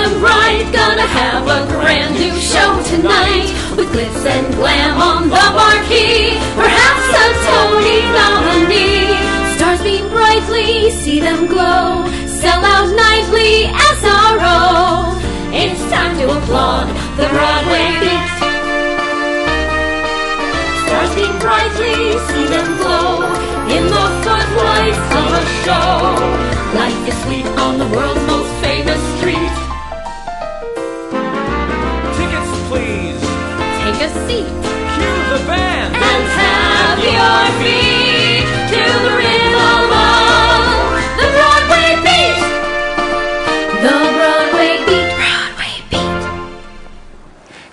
them right. Gonna have a brand new show tonight, with glitz and glam on the marquee. Perhaps a Tony nominee. Stars beam brightly, see them glow. Sell out nightly, SRO. It's time to applaud the Broadway Beat. Stars beam brightly, see them glow in the footlights of a show. Life is sweet on the world's most famous street. Tickets, please. Take a seat. Cue the band. And tap your feet to the rhythm of the Broadway Beat. The Broadway Beat. Broadway Beat.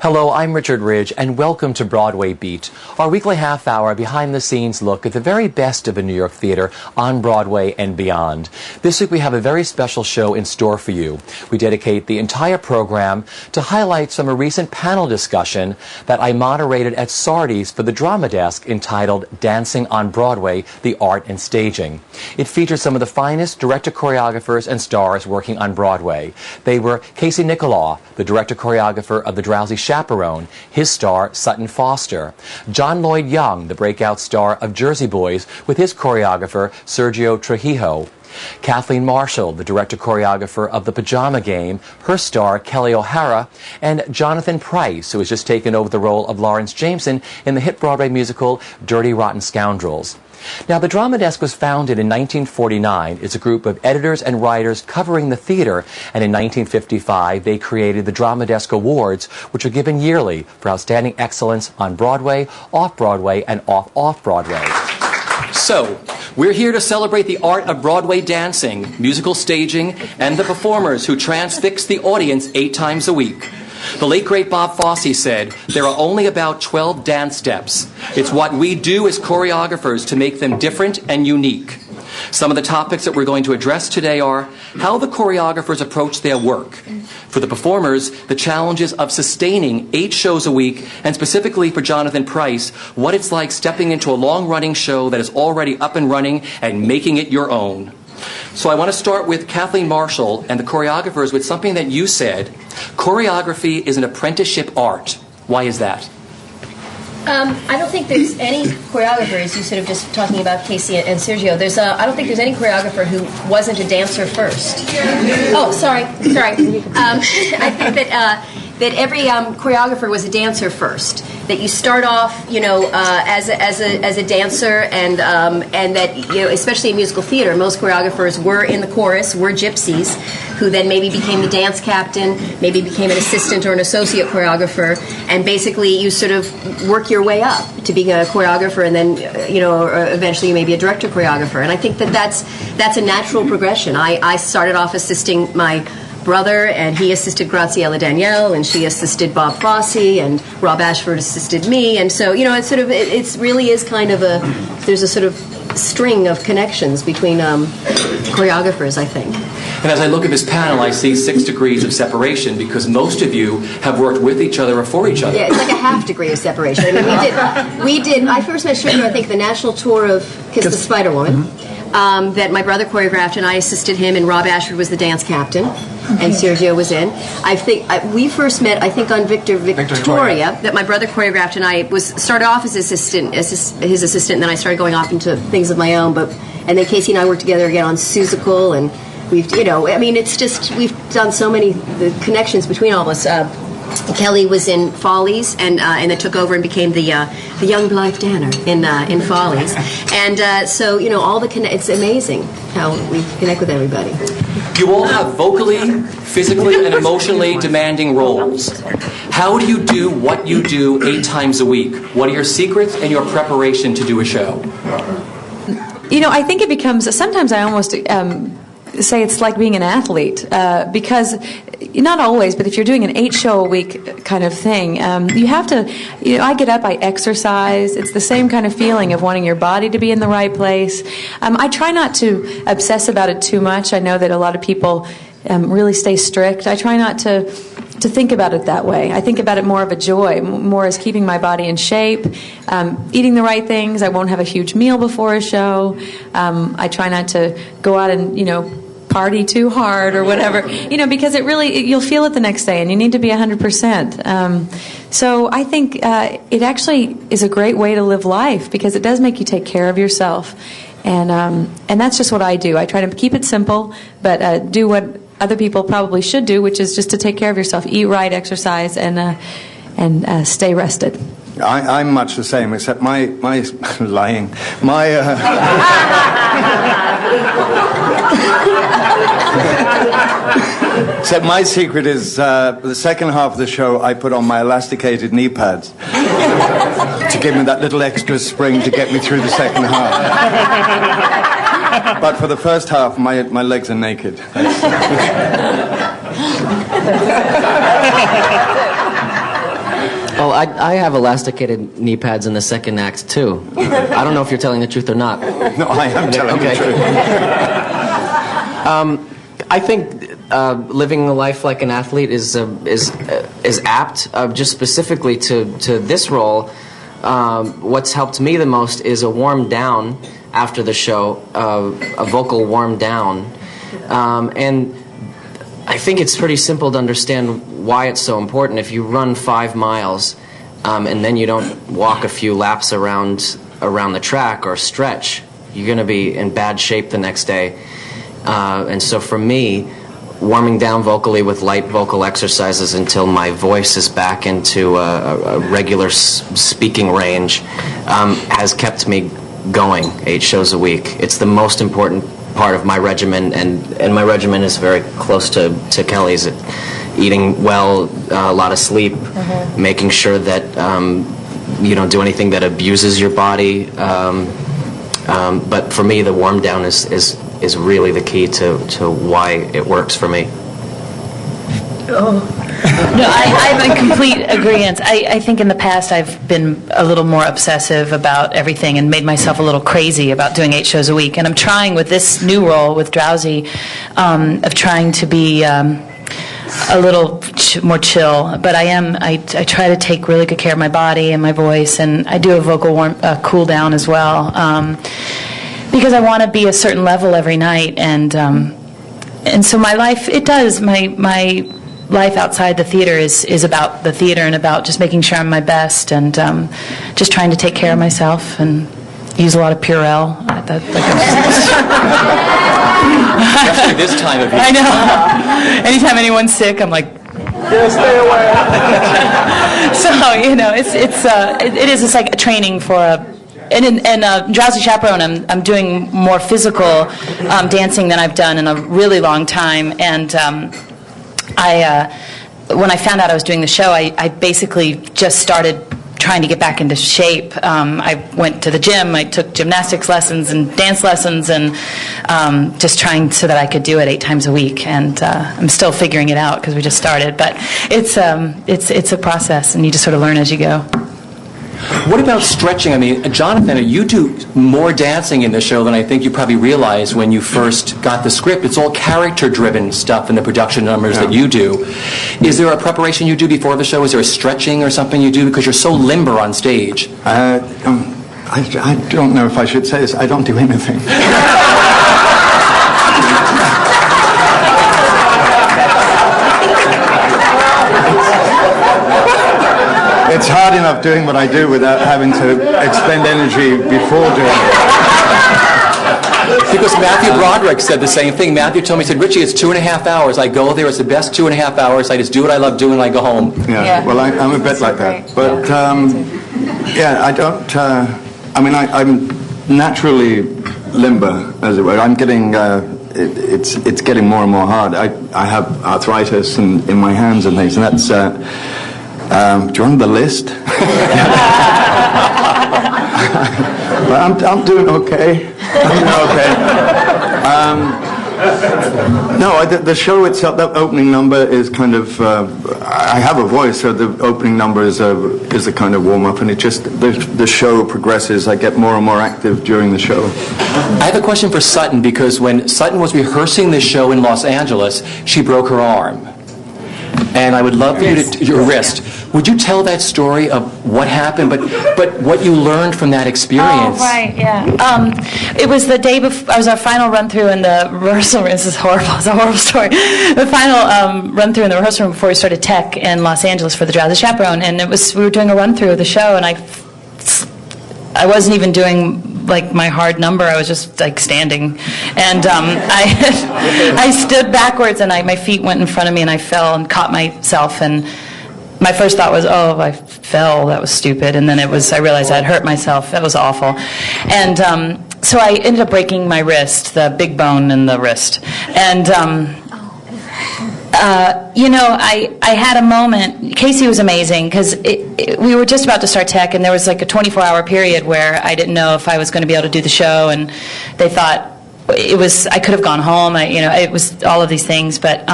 Hello, I'm Richard Ridge, and welcome to Broadway Beat, our weekly half-hour behind-the-scenes look at the very best of a New York theater on Broadway and beyond. This week we have a very special show in store for you. We dedicate the entire program to highlights from a recent panel discussion that I moderated at Sardi's for the Drama Desk entitled Dancing on Broadway, The Art and Staging. It featured some of the finest director-choreographers and stars working on Broadway. They were Casey Nicholaw, the director-choreographer of The Drowsy Chaperone, his star Sutton Foster; John Lloyd Young, the breakout star of Jersey Boys, with his choreographer Sergio Trujillo; Kathleen Marshall, the director-choreographer of The Pajama Game, her star Kelly O'Hara; and Jonathan Pryce, who has just taken over the role of Lawrence Jameson in the hit Broadway musical Dirty Rotten Scoundrels. Now, the Drama Desk was founded in 1949 as a group of editors and writers covering the theater, and in 1955 they created the Drama Desk Awards, which are given yearly for outstanding excellence on Broadway, off-Broadway, and off-Broadway. So, we're here to celebrate the art of Broadway dancing, musical staging, and the performers who transfix the audience 8 times a week. The late, great Bob Fosse said, there are only about 12 dance steps. It's what we do as choreographers to make them different and unique. Some of the topics that we're going to address today are how the choreographers approach their work. For the performers, the challenges of sustaining 8 shows a week, and specifically for Jonathan Pryce, what it's like stepping into a long-running show that is already up and running and making it your own. So I want to start with Kathleen Marshall and the choreographers with something that you said. Choreography is an apprenticeship art. Why is that? I don't think there's any choreographer, as you sort of just talking about Casey and Sergio, I don't think there's any choreographer who wasn't a dancer first. Oh, sorry. I think that every choreographer was a dancer first. That you start off, as a dancer, and that, especially in musical theater, most choreographers were in the chorus, were gypsies, who then maybe became the dance captain, maybe became an assistant or an associate choreographer, and basically you sort of work your way up to being a choreographer, and then or eventually you may be a director choreographer. And I think that that's a natural progression. I started off assisting my brother, and he assisted Graziella Danielle, and she assisted Bob Fosse, and Rob Ashford assisted me, and so it really is kind of there's a sort of string of connections between choreographers, I think. And as I look at this panel, I see 6 degrees of separation, because most of you have worked with each other or for each other. Yeah, it's like a half degree of separation. I mean, we did. I first met Sergio, I think, the national tour of Kiss the Spider Woman. That my brother choreographed, and I assisted him, and Rob Ashford was the dance captain, and Sergio was in. I think we first met, I think, on Victoria, that my brother choreographed, and I started off as his assistant, and then I started going off into things of my own. And then Casey and I worked together again on Seussical, and we've, it's just, we've done so many the connections between all of us. Kelly was in Follies, and then took over and became the young Blythe Danner in Follies, and so all it's amazing how we connect with everybody. You all have vocally, physically, and emotionally demanding roles. How do you do what you do 8 times a week? What are your secrets and your preparation to do a show? I think it becomes, sometimes I almost say it's like being an athlete, because not always, but if you're doing an 8-show-a-week kind of thing, you have to, I get up, I exercise. It's the same kind of feeling of wanting your body to be in the right place. I try not to obsess about it too much. I know that a lot of people really stay strict. I try not to think about it that way. I think about it more of a joy, more as keeping my body in shape, eating the right things. I won't have a huge meal before a show. I try not to go out and, party too hard or whatever, you know, because you'll feel it the next day, and you need to be 100%. So I think it actually is a great way to live life, because it does make you take care of yourself, and that's just what I do. I try to keep it simple, but do what other people probably should do, which is just to take care of yourself, eat right, exercise, and stay rested. I'm much the same, except my lying. Except my secret is the second half of the show I put on my elasticated knee pads to give me that little extra spring to get me through the second half. But for the first half, my legs are naked. Well, I have elasticated knee pads in the second act, too. I don't know if you're telling the truth or not. No, I am telling the truth. I think living a life like an athlete is apt. Just specifically to this role, what's helped me the most is a warm down after the show, a vocal warm down. And I think it's pretty simple to understand why it's so important. If you run 5 miles and then you don't walk a few laps around the track or stretch, you're going to be in bad shape the next day. And so for me, warming down vocally with light vocal exercises until my voice is back into a regular speaking range has kept me going 8 shows a week. It's the most important part of my regimen, and my regimen is very close to Kelly's. Eating well, a lot of sleep, making sure that you don't do anything that abuses your body. But for me, the warm down is really the key to why it works for me. No, I'm in complete agreement. I think in the past I've been a little more obsessive about everything and made myself a little crazy about doing 8 shows a week. And I'm trying with this new role with Drowsy of trying to be a little more chill. But I try to take really good care of my body and my voice, and I do a vocal cool down as well, because I want to be a certain level every night. And so my life, my life outside the theater is about the theater and about just making sure I'm my best, and just trying to take care of myself and use a lot of Purell. Especially this time of year. I know. Anytime anyone's sick, I'm like, Stay away. so it's like a training for a. And in Drowsy Chaperone, I'm doing more physical dancing than I've done in a really long time, and when I found out I was doing the show, I basically just started trying to get back into shape. I went to the gym, I took gymnastics lessons and dance lessons, and just trying so that I could do it 8 times a week. And I'm still figuring it out because we just started, but it's a process, and you just sort of learn as you go. What about stretching? I mean, Jonathan, you do more dancing in the show than I think you probably realized when you first got the script. It's all character-driven stuff in the production numbers that you do. Is there a preparation you do before the show? Is there a stretching or something you do? Because you're so limber on stage. I don't know if I should say this. I don't do anything. It's hard enough doing what I do without having to expend energy before doing it. Because Matthew Broderick said the same thing. Matthew told me, he said, Richie, it's 2.5 hours. I go there, it's the best 2.5 hours. I just do what I love doing and I go home. Yeah. Well, I'm a bit like that. But, I don't, I'm naturally limber, as it were. I'm getting, it's getting more and more hard. I have arthritis in my hands and things, and that's, do you want the list? But I'm doing okay. The show itself, that opening number is kind of. I have a voice, so the opening number is a kind of warm up, and it just the show progresses. I get more and more active during the show. I have a question for Sutton, because when Sutton was rehearsing the show in Los Angeles, she broke her arm. and I would love for you to, your wrist. Would you tell that story of what happened, but what you learned from that experience? Oh, right, yeah. It was the day before, it was our final run-through in the rehearsal room. This is horrible, it's a horrible story. The final run-through in the rehearsal room before we started tech in Los Angeles for the Drowsy Chaperone, and we were doing a run-through of the show, and I wasn't even doing like my hard number. I was just like standing, and I stood backwards, and my feet went in front of me, and I fell and caught myself. And my first thought was, "Oh, I fell. That was stupid." And then I realized I'd hurt myself. That was awful. And so I ended up breaking my wrist, the big bone in the wrist, and. I had a moment. Casey was amazing because we were just about to start tech, and there was like a 24-hour period where I didn't know if I was going to be able to do the show, and they thought I could have gone home. It was all of these things, but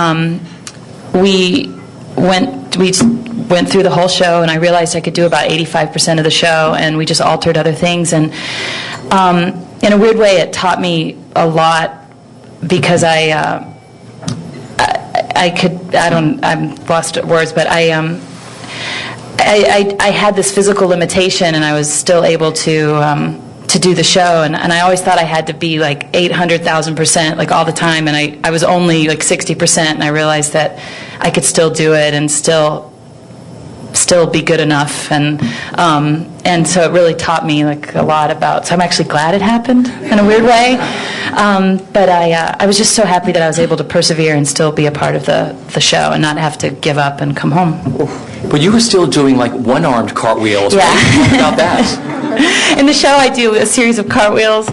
we went through the whole show, and I realized I could do about 85% of the show, and we just altered other things, and in a weird way, it taught me a lot because I'm lost at words, but I had this physical limitation, and I was still able to do the show, and I always thought I had to be like 800,000% like all the time, and I was only like 60%, and I realized that I could still do it and still be good enough, and so it really taught me like a lot about. So I'm actually glad it happened in a weird way, but I was just so happy that I was able to persevere and still be a part of the show and not have to give up and come home. But you were still doing like one-armed cartwheels. Yeah. What about that? In the show, I do a series of cartwheels.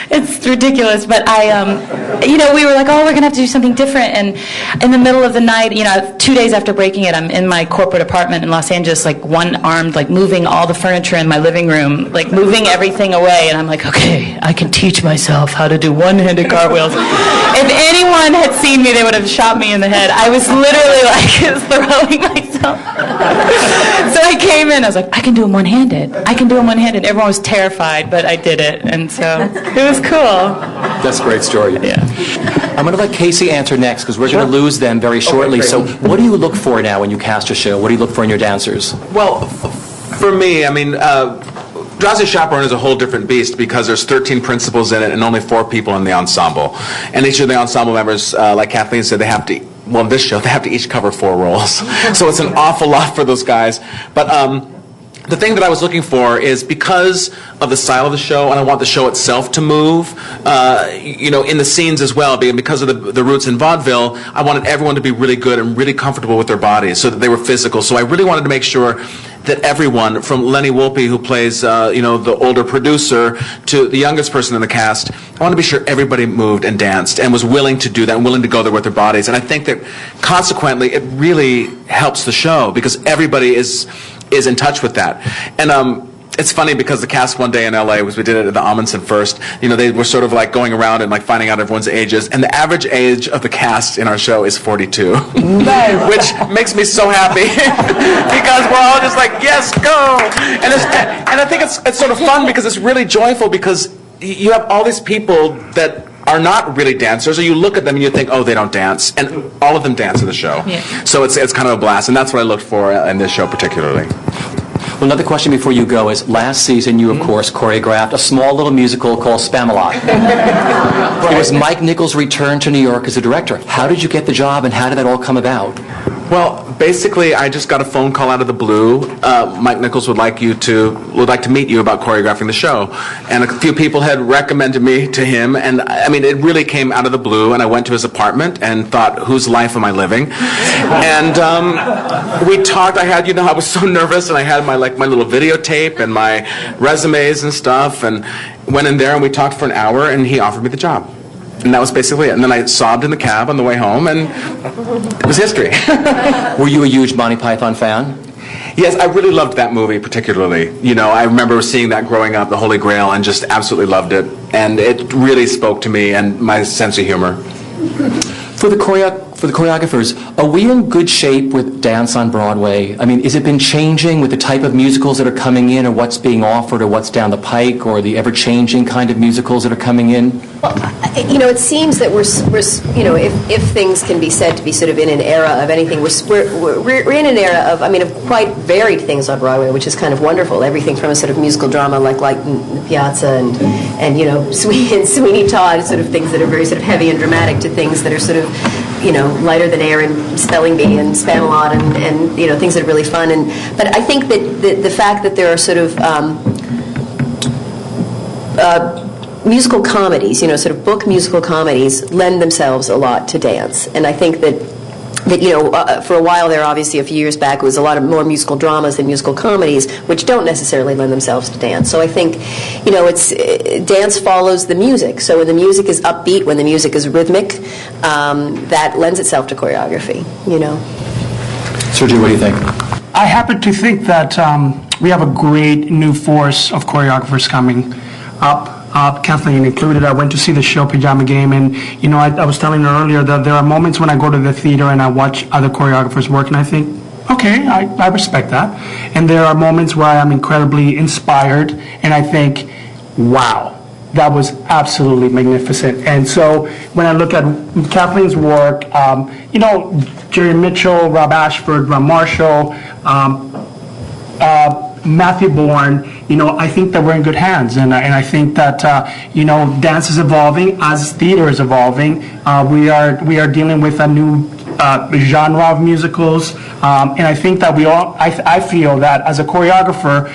It's ridiculous, but we were like, oh, we're gonna have to do something different. And in the middle of the night, 2 days after breaking it, I'm in my corporate apartment in Los Angeles, like one-armed, like moving all the furniture in my living room, like moving everything away. And I'm like, okay, I can teach myself how to do one-handed cartwheels. If anyone had seen me, they would have shot me in the head. I was literally like throwing myself. So I came in, I was like, I can do them one-handed. I can do them one-handed. Everyone was terrified, but I did it, and so it was cool. That's a great story. Yeah. I'm going to let Casey answer next because we're going to lose them very shortly. So what do you look for now when you cast a show? What do you look for in your dancers? Well, for me, Drowsy Chaperone is a whole different beast because there's 13 principals in it and only 4 people in the ensemble. And each of the ensemble members, like Kathleen said, in this show, they have to each cover 4 roles. So it's an awful lot for those guys. But the thing that I was looking for is because of the style of the show, and I want the show itself to move, in the scenes as well, because of the roots in vaudeville, I wanted everyone to be really good and really comfortable with their bodies so that they were physical. So I really wanted to make sure that everyone, from Lenny Wolpe, who plays, the older producer, to the youngest person in the cast, I wanted to be sure everybody moved and danced and was willing to do that and willing to go there with their bodies. And I think that consequently, it really helps the show because everybody is in touch with that. And it's funny because the cast one day in LA we did it at the Amundsen first. They were sort of like going around and like finding out everyone's ages, and the average age of the cast in our show is 42, which makes me so happy because we're all just like, yes, go. And I think it's sort of fun because it's really joyful because you have all these people that are not really dancers, or you look at them and you think, oh, they don't dance, and all of them dance in the show. Yeah. So it's kind of a blast, and that's what I looked for in this show particularly. Well, another question before you go is, last season you, of course, choreographed a small little musical called Spamalot. It was Mike Nichols' return to New York as a director. How did you get the job, and how did that all come about? Well, basically, I just got a phone call out of the blue. Mike Nichols would like to meet you about choreographing the show, and a few people had recommended me to him. And it really came out of the blue. And I went to his apartment and thought, whose life am I living? And we talked. I was so nervous, and I had my little videotape and my resumes and stuff, and went in there and we talked for an hour, and he offered me the job. And that was basically it. And then I sobbed in the cab on the way home, and it was history. Were you a huge Monty Python fan? Yes, I really loved that movie particularly. I remember seeing that growing up, The Holy Grail, and just absolutely loved it. And it really spoke to me and my sense of humor. For the for the choreographers, are we in good shape with Dance on Broadway? I mean, has it been changing with the type of musicals that are coming in, or what's being offered, or what's down the pike, or the ever-changing kind of musicals that are coming in? Well, it seems that we're if things can be said to be sort of in an era of anything, we're in an era of, of quite varied things on Broadway, which is kind of wonderful. Everything from a sort of musical drama like Piazza and Sweeney Todd, sort of things that are very sort of heavy and dramatic, to things that are sort of lighter than air and spelling bee and Spamalot and things that are really fun. But I think that the fact that there are sort of musical comedies, sort of book musical comedies, lend themselves a lot to dance. And I think that for a while there, obviously a few years back, it was a lot of more musical dramas than musical comedies, which don't necessarily lend themselves to dance. So I think, dance follows the music. So when the music is upbeat, when the music is rhythmic, that lends itself to choreography, Sergio, what do you think? I happen to think that we have a great new force of choreographers coming up. Kathleen included. I went to see the show Pajama Game, and I was telling her earlier that there are moments when I go to the theater and I watch other choreographers work, and I think, okay, I respect that. And there are moments where I am incredibly inspired, and I think, wow, that was absolutely magnificent. And so when I look at Kathleen's work, Jerry Mitchell, Rob Ashford, Ron Marshall, Matthew Bourne, I think that we're in good hands, and I think that dance is evolving as theater is evolving. We are dealing with a new genre of musicals, and I think that I feel that as a choreographer,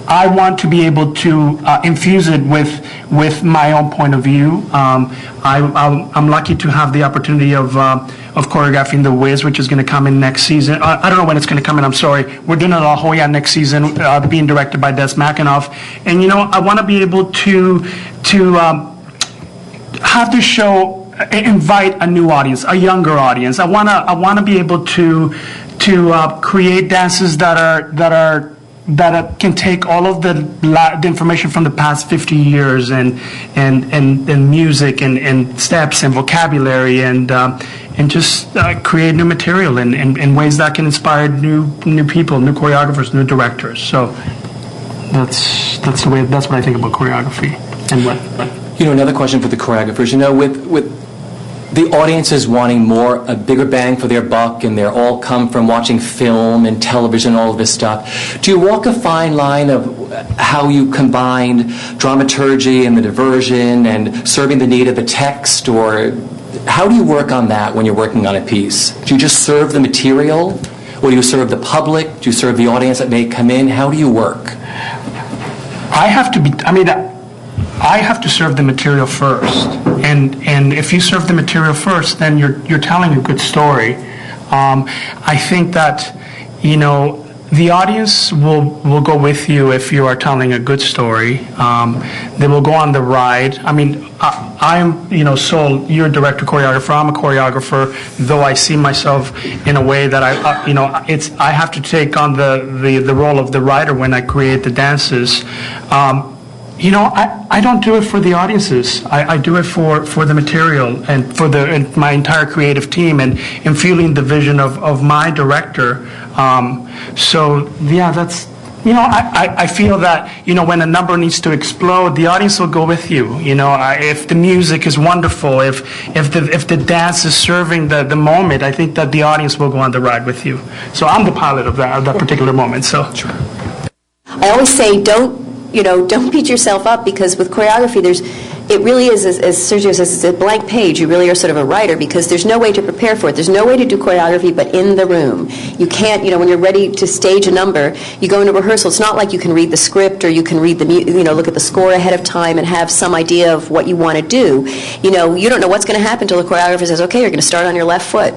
I want to be able to infuse it with my own point of view. I'm lucky to have the opportunity of choreographing The Wiz, which is going to come in next season. I don't know when it's going to come in, I'm sorry. We're doing it at La Jolla next season, being directed by Des McAnuff. And, I want to be able to have the show invite a new audience, a younger audience. I want to be able to create dances that can take all of the information from the past 50 years and music and steps and vocabulary and just create new material in ways that can inspire new people, new choreographers, new directors. So that's what I think about choreography. And what another question for the choreographers. With the audiences wanting a bigger bang for their buck, and they're all come from watching film and television, all of this stuff. Do you walk a fine line of how you combine dramaturgy and the diversion and serving the need of the text, or how do you work on that when you're working on a piece? Do you just serve the material, or do you serve the public? Do you serve the audience that may come in? How do you work? I have to serve the material first, and if you serve the material first, then you're telling a good story. I think that the audience will go with you if you are telling a good story. They will go on the ride. I'm you're a director choreographer. I'm a choreographer, though I see myself in a way that I have to take on the role of the writer when I create the dances. I don't do it for the audiences. I do it for the material and for my entire creative team and fueling the vision of my director. That's I feel that when a number needs to explode, the audience will go with you. If the music is wonderful, if the dance is serving the moment, I think that the audience will go on the ride with you. So I'm the pilot of that particular moment. So sure. I always say don't beat yourself up, because with choreography, it really is, as Sergio says, it's a blank page. You really are sort of a writer, because there's no way to prepare for it. There's no way to do choreography but in the room. You can't, when you're ready to stage a number, you go into rehearsal. It's not like you can read the script, or you can read look at the score ahead of time and have some idea of what you want to do. You don't know what's going to happen until the choreographer says, okay, you're going to start on your left foot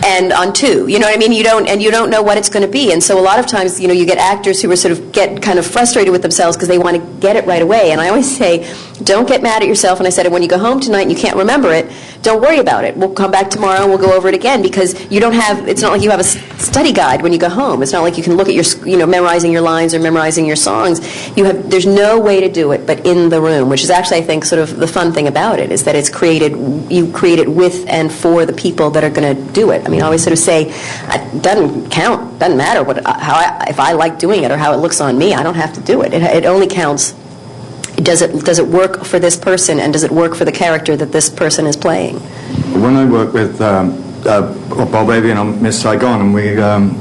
and on two. You know what I mean? You don't know what it's going to be. And so a lot of times, you get actors who are get kind of frustrated with themselves because they want to get it right away. And I always say, don't get mad at yourself yourself, and I said, when you go home tonight and you can't remember it, don't worry about it. We'll come back tomorrow and we'll go over it again, because you don't have, it's not like you have a study guide when you go home. It's not like you can look at your, memorizing your lines or memorizing your songs. There's no way to do it but in the room, which is actually, I think, sort of the fun thing about it, is that you create it with and for the people that are going to do it. I mean, I always sort of say, it doesn't count, doesn't matter if I like doing it or how it looks on me. I don't have to do it. It only counts. Does it work for this person, and does it work for the character that this person is playing? When I worked with Bway and Miss Saigon, and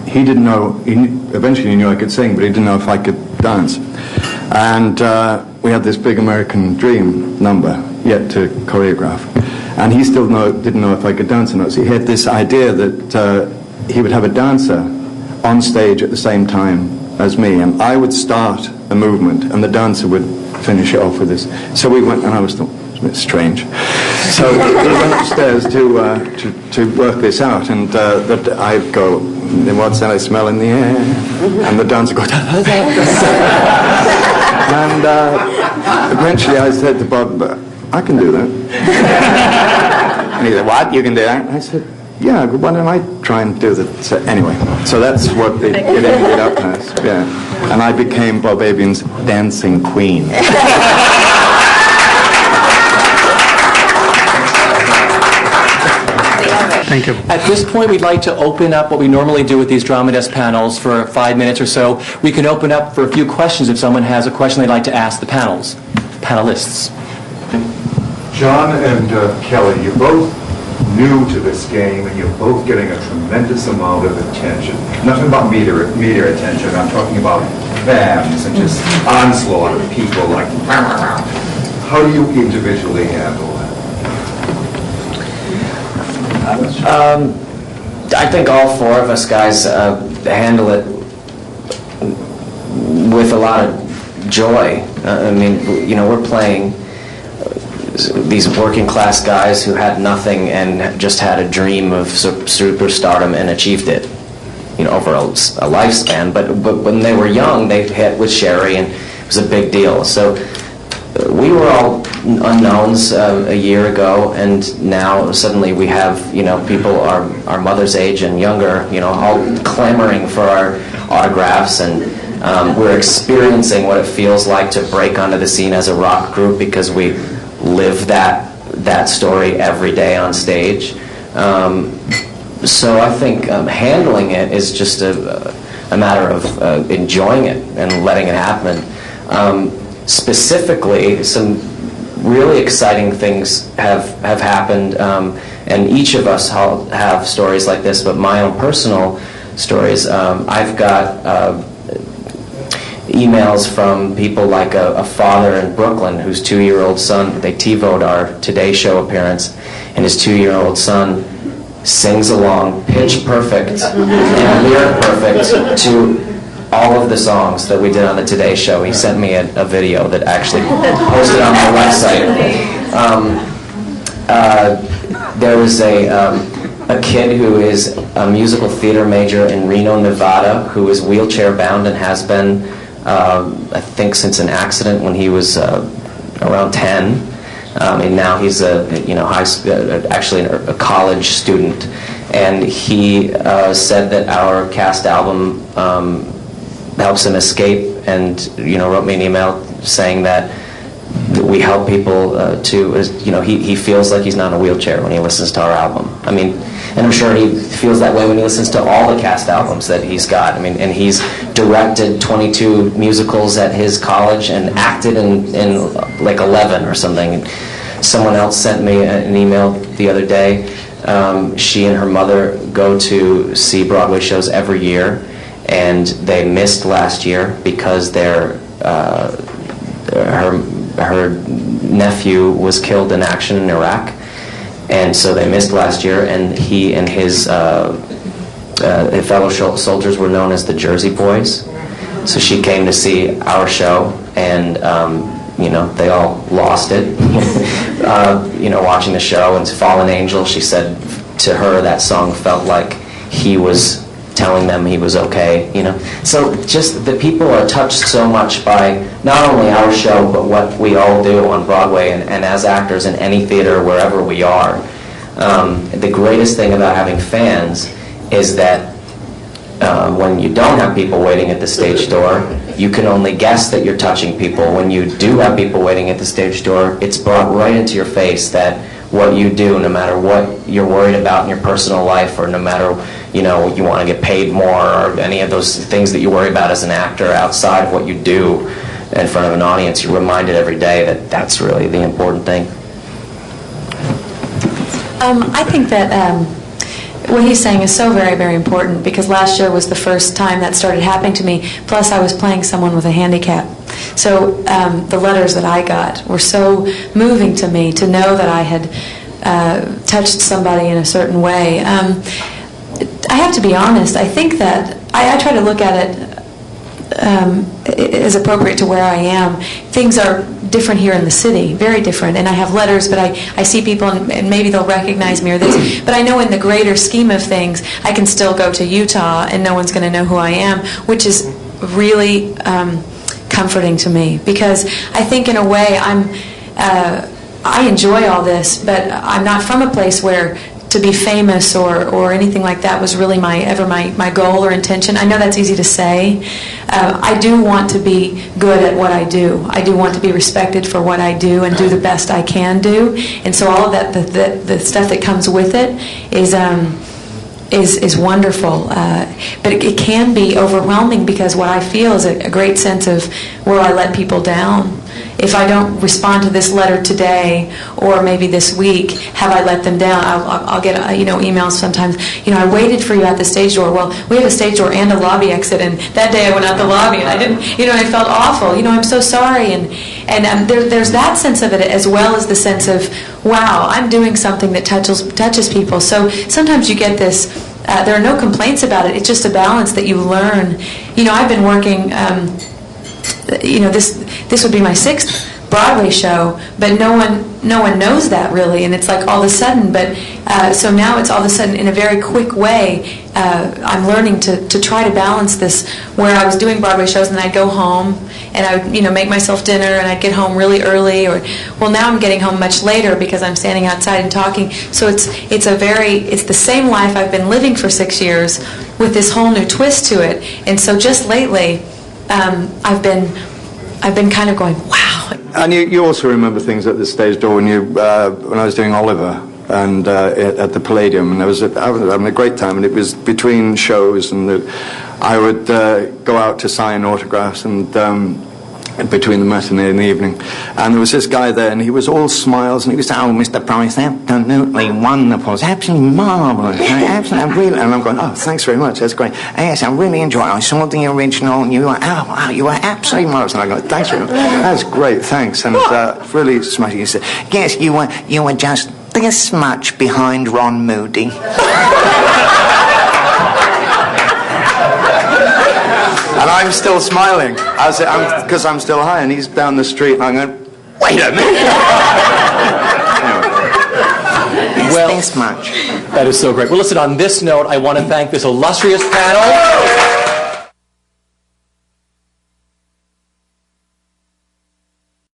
he didn't know. Eventually, he knew I could sing, but he didn't know if I could dance. And we had this Big American Dream number yet to choreograph, and he still didn't know if I could dance or not. So he had this idea that he would have a dancer on stage at the same time as me, and I would start a movement, and the dancer would finish it off with this. So we went, and I was thought, it's a bit strange. So we went upstairs to work this out, and I'd go, what's that I smell in the air? And the dancer would go, and eventually I said to Bob, I can do that. And he said, what, you can do that? And I said, yeah, why don't I try and do that? So anyway, so that's what it ended up as, yeah. And I became Bob Avian's dancing queen. Thank you. At this point, we'd like to open up what we normally do with these Drama Desk panels for 5 minutes or so. We can open up for a few questions if someone has a question they'd like to ask the panelists. John and Kelly, you're both new to this game, and you're both getting a tremendous amount of attention. Nothing about media attention. I'm talking about fans and just onslaught of people like. How do you individually handle that? I think all four of us guys handle it with a lot of joy. I mean, we're playing these working class guys who had nothing and just had a dream of superstardom and achieved it, over a lifespan. But when they were young, they hit with Sherry, and it was a big deal. So we were all unknowns a year ago, and now suddenly we have people our mother's age and younger, all clamoring for our autographs, and we're experiencing what it feels like to break onto the scene as a rock group, because we live that story every day on stage. So I think handling it is just a matter of enjoying it and letting it happen. Specifically, some really exciting things have happened, and each of us have stories like this, but my own personal stories, I've got emails from people like a father in Brooklyn whose 2-year-old son, they TiVo'd our Today Show appearance, and his 2-year-old son sings along pitch perfect and lyric perfect to all of the songs that we did on the Today Show. He sent me a video that actually posted on my website. There was a kid who is a musical theater major in Reno, Nevada, who is wheelchair bound and has been, I think, since an accident when he was around 10. And now he's actually a college student. And he said that our cast album helps him escape, and wrote me an email saying that we help people he feels like he's not in a wheelchair when he listens to our album. I mean, and I'm sure he feels that way when he listens to all the cast albums that he's got. I mean, and he's directed 22 musicals at his college and acted in like 11 or something. Someone else sent me an email the other day. She and her mother go to see Broadway shows every year, and they missed last year because her nephew was killed in action in Iraq, and so they missed last year. And he and his fellow soldiers were known as the Jersey Boys. So she came to see our show, and they all lost it. Watching the show. And Fallen Angel, she said to her that song felt like he was telling them he was okay, you know. So just the people are touched so much by not only our show, but what we all do on Broadway and as actors in any theater, wherever we are. The greatest thing about having fans is that when you don't have people waiting at the stage door, you can only guess that you're touching people. When you do have people waiting at the stage door, it's brought right into your face that what you do, no matter what you're worried about in your personal life, or no matter, you know, you want to get paid more, or any of those things that you worry about as an actor outside of what you do in front of an audience, you're reminded every day that that's really the important thing. I think that what he's saying is so very, very important, because last year was the first time that started happening to me, plus I was playing someone with a handicap. So the letters that I got were so moving to me, to know that I had touched somebody in a certain way. I have to be honest, I think that I try to look at it as appropriate to where I am. Things are different here in the city, very different, and I have letters, but I see people and maybe they'll recognize me or this, but I know in the greater scheme of things I can still go to Utah and no one's going to know who I am, which is really comforting to me, because I think in a way I enjoy all this, but I'm not from a place where to be famous or anything like that was really my goal or intention. I know that's easy to say. I do want to be good at what I do. I do want to be respected for what I do and do the best I can do. And so all of that, the stuff that comes with it is wonderful. But it can be overwhelming, because what I feel is a great sense of, will I let people down? If I don't respond to this letter today, or maybe this week, have I let them down? I'll get emails sometimes. I waited for you at the stage door. Well, we have a stage door and a lobby exit, and that day I went out the lobby and I didn't. I felt awful. I'm so sorry, and there's that sense of it, as well as the sense of, wow, I'm doing something that touches people. So sometimes you get this. There are no complaints about it. It's just a balance that you learn. I've been working. This would be my 6th Broadway show, but no one knows that really, and it's like all of a sudden. But so now it's all of a sudden in a very quick way. I'm learning to try to balance this, where I was doing Broadway shows and then I'd go home and I would make myself dinner and I'd get home really early, well now I'm getting home much later because I'm standing outside and talking. So it's the same life I've been living for 6 years with this whole new twist to it. And so just lately, I've been kind of going, wow. And you also remember things at the stage door when I was doing Oliver and at the Palladium, and I was having a great time, and it was between shows, and I would go out to sign autographs and between the matinee and the evening, and there was this guy there, and he was all smiles, and he was saying, "Oh, Mr. Price, absolutely wonderful, it's absolutely marvellous, absolutely," and I'm going, "Oh, thanks very much, that's great. Yes, I really enjoyed it. I saw the original, and you were absolutely marvellous." And I go, "Thanks very much, that's great, thanks," and really smashing. He said, "Yes, you were just this much behind Ron Moody." And I'm still smiling, because I'm still high, and he's down the street, and I'm going, "Wait a minute!" Well, this much. That is so great. Well, listen, on this note, I want to thank this illustrious panel.